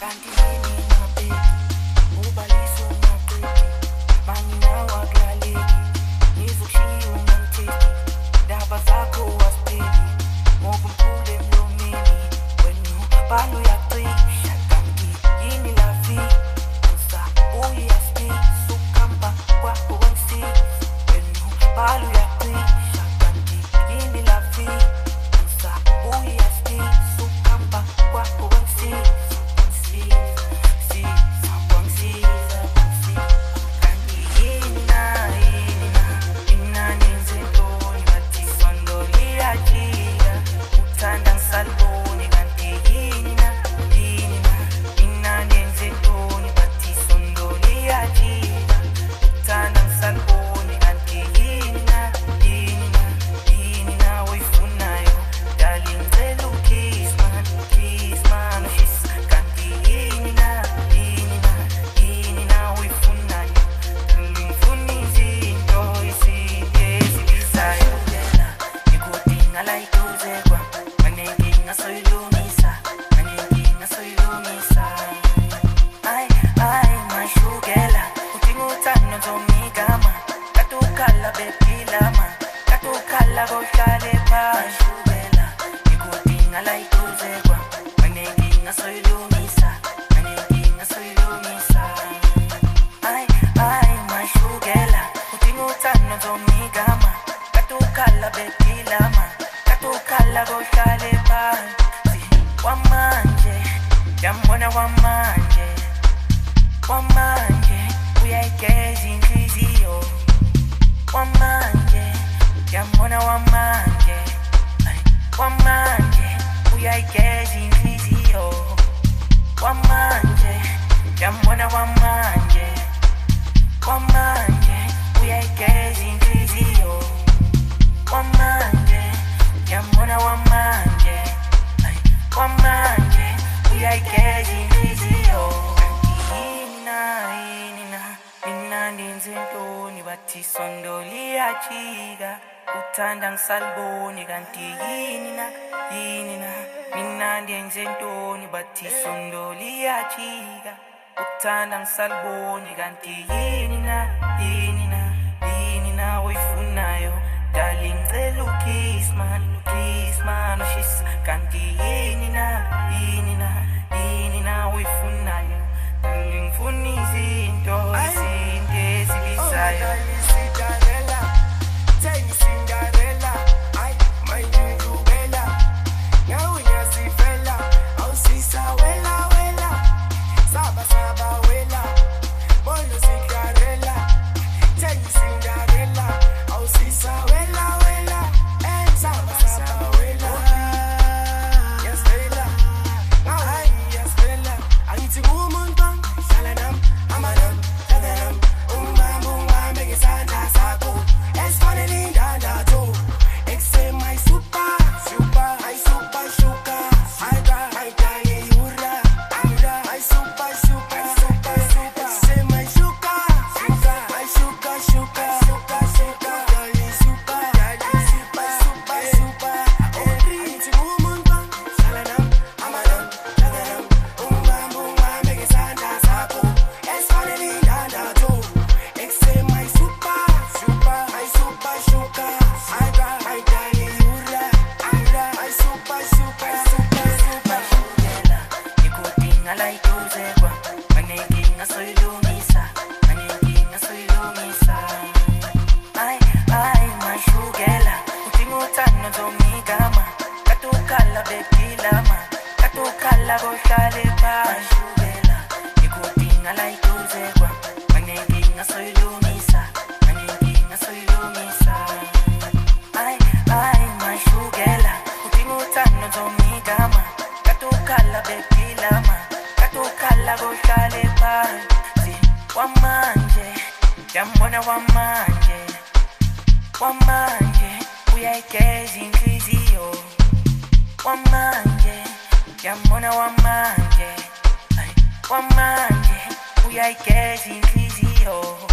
kanti yini mabheki ubaliso maqedi manina wakulaleki ngizokushiya ungamtheki ndaba zakho wasipeli ngokumkhulu emlomeni wena ubalo uyacisha kanti yini la vie usabuya uyasipisa ukuhamba kwakho kwensisa wena ubalo uyacisha kanti yini la vie usabuya uyasipisa ukuhamba kwakho kwensisa Uthanda ngisaliboni kanti yini na mina ndenze ntoni bathi isondo liyajika uthanda ngisaliboni kanti yini na uyifunayo darling ngicela ukiss man ushisa kanti yini na uyifunayo ngifuna izinto ezibizayo Wamanje uyayigeza inhliziyo wamanje yambona wamanje uyayigeza inhliziyo